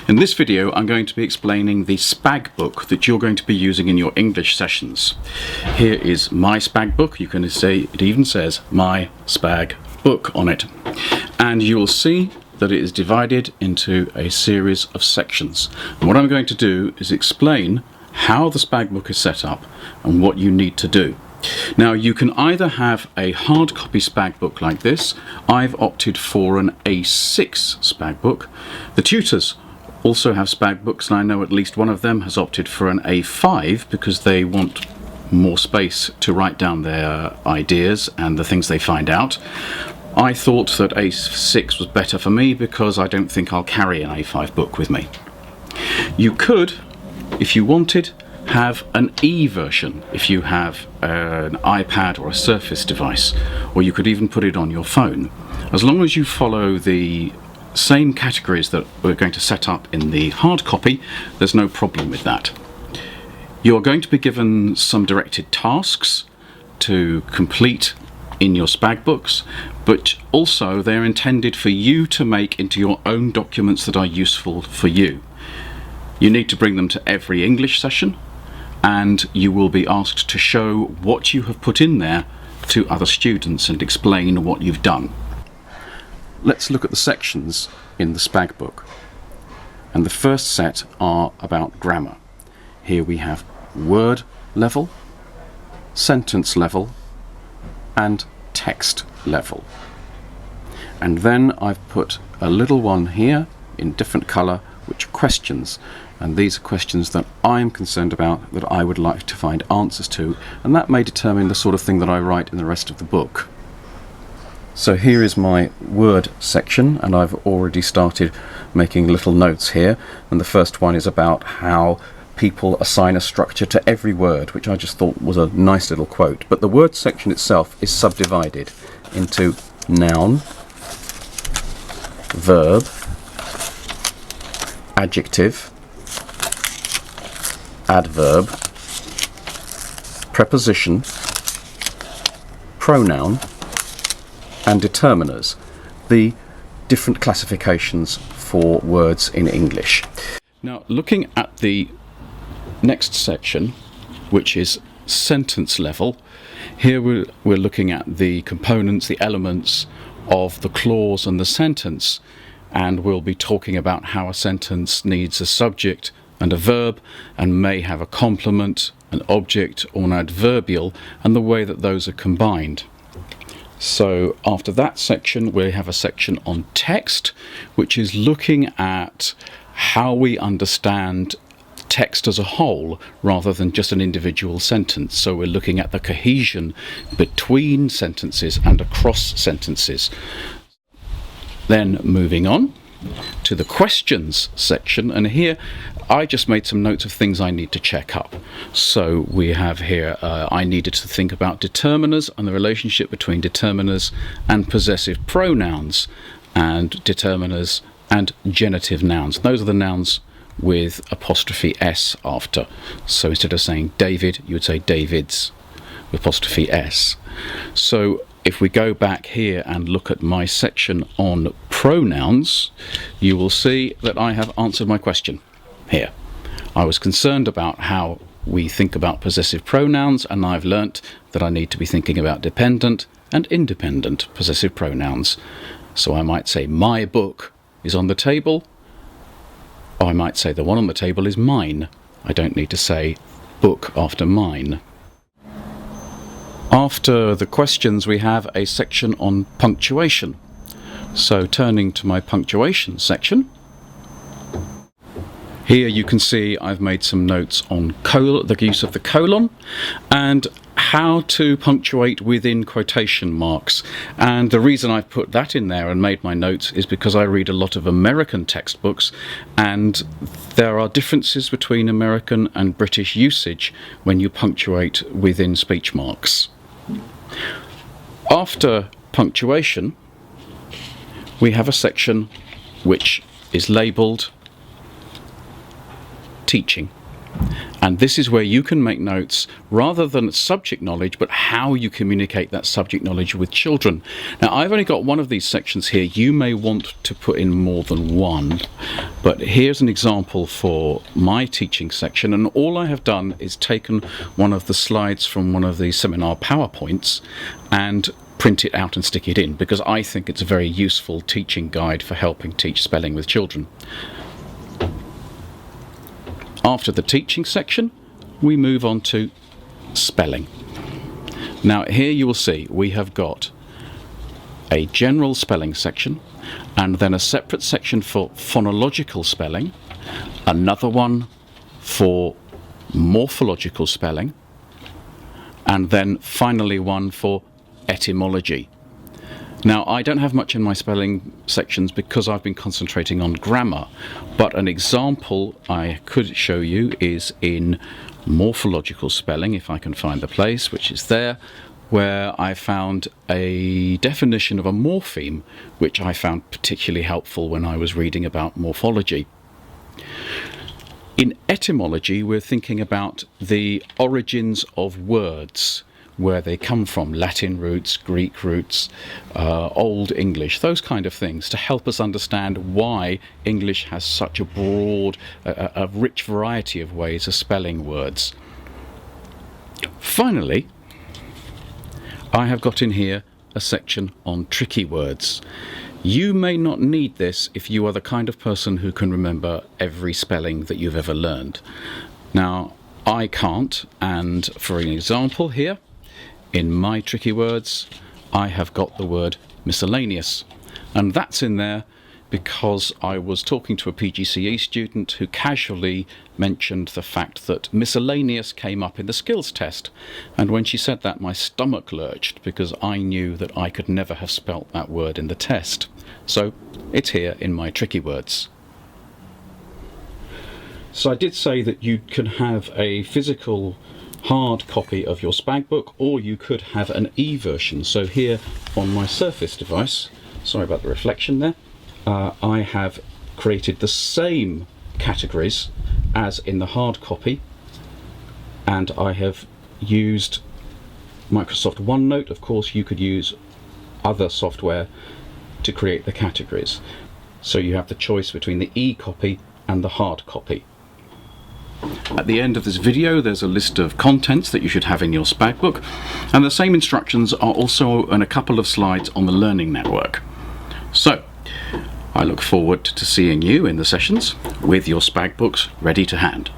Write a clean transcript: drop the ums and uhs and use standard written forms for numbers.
In this video I'm going to be explaining the SPaG book that you're going to be using in your English sessions. Here is my SPaG book. You can see it even says my SPaG book on it, and you will see that it is divided into a series of sections. And what I'm going to do is explain how the SPaG book is set up and what you need to do. Now, you can either have a hard copy SPaG book like this. I've opted for an A6 SPaG book. The tutors also have SPaG books, and I know at least one of them has opted for an A5 because they want more space to write down their ideas and the things they find out. I thought that A6 was better for me because I don't think I'll carry an A5 book with me. You could, if you wanted, have an E version if you have an iPad or a Surface device, or you could even put it on your phone. As long as you follow the same categories that we're going to set up in the hard copy, there's no problem with that. You're going to be given some directed tasks to complete in your SPaG books, but also they're intended for you to make into your own documents that are useful for you. You need to bring them to every English session, and you will be asked to show what you have put in there to other students and explain what you've done. Let's look at the sections in the SPaG book. And the first set are about grammar. Here we have word level, sentence level, and text level. And then I've put a little one here in different colour, which are questions. And these are questions that I'm concerned about, that I would like to find answers to, and that may determine the sort of thing that I write in the rest of the book. So here is my word section, and I've already started making little notes here, and the first one is about how people assign a structure to every word, which I just thought was a nice little quote. But the word section itself is subdivided into noun, verb, adjective, adverb, preposition, pronoun, and determiners, the different classifications for words in English. Now, looking at the next section, which is sentence level, here we're looking at the components, the elements of the clause and the sentence, and we'll be talking about how a sentence needs a subject and a verb, and may have a complement, an object, or an adverbial, and the way that those are combined. So after that section, we have a section on text, which is looking at how we understand text as a whole rather than just an individual sentence. So we're looking at the cohesion between sentences and across sentences. Then moving on to the questions section, and here I just made some notes of things I need to check up. So we have here I needed to think about determiners and the relationship between determiners and possessive pronouns, and determiners and genitive nouns. Those are the nouns with apostrophe S after. So instead of saying David, you would say Davids with apostrophe S. So if we go back here and look at my section on pronouns, you will see that I have answered my question here. I was concerned about how we think about possessive pronouns, and I've learnt that I need to be thinking about dependent and independent possessive pronouns. So I might say my book is on the table, or I might say the one on the table is mine. I don't need to say book after mine. After the questions, we have a section on punctuation. So turning to my punctuation section, here you can see I've made some notes on the use of the colon and how to punctuate within quotation marks. And the reason I've put that in there and made my notes is because I read a lot of American textbooks, and there are differences between American and British usage when you punctuate within speech marks. After punctuation, we have a section which is labelled teaching, And this is where you can make notes rather than subject knowledge, but how you communicate that subject knowledge with children. Now, I've only got one of these sections here. You may want to put in more than one, but here's an example for my teaching section. And all I have done is taken one of the slides from one of the seminar PowerPoints and print it out and stick it in, because I think it's a very useful teaching guide for helping teach spelling with children. After the teaching section, we move on to spelling. Now here you will see we have got a general spelling section, and then a separate section for phonological spelling, another one for morphological spelling, and then finally one for etymology. Now, I don't have much in my spelling sections because I've been concentrating on grammar, but an example I could show you is in morphological spelling, if I can find the place, which is there, where I found a definition of a morpheme, which I found particularly helpful when I was reading about morphology. In etymology, we're thinking about the origins of words, where they come from, Latin roots, Greek roots, Old English, those kind of things, to help us understand why English has such a broad, a rich variety of ways of spelling words. Finally, I have got in here a section on tricky words. You may not need this if you are the kind of person who can remember every spelling that you've ever learned. Now, I can't, and for an example here, in my tricky words, I have got the word miscellaneous, and that's in there because I was talking to a PGCE student who casually mentioned the fact that miscellaneous came up in the skills test, and when she said that, my stomach lurched because I knew that I could never have spelt that word in the test. So it's here in my tricky words. So I did say that you can have a physical hard copy of your SPaG book, or you could have an e-version. So here on my Surface device, sorry about the reflection there, I have created the same categories as in the hard copy, and I have used Microsoft OneNote. Of course, you could use other software to create the categories. So you have the choice between the e-copy and the hard copy. At the end of this video, there's a list of contents that you should have in your SPaG book, and the same instructions are also in a couple of slides on the Learning Network. So, I look forward to seeing you in the sessions with your SPaG books ready to hand.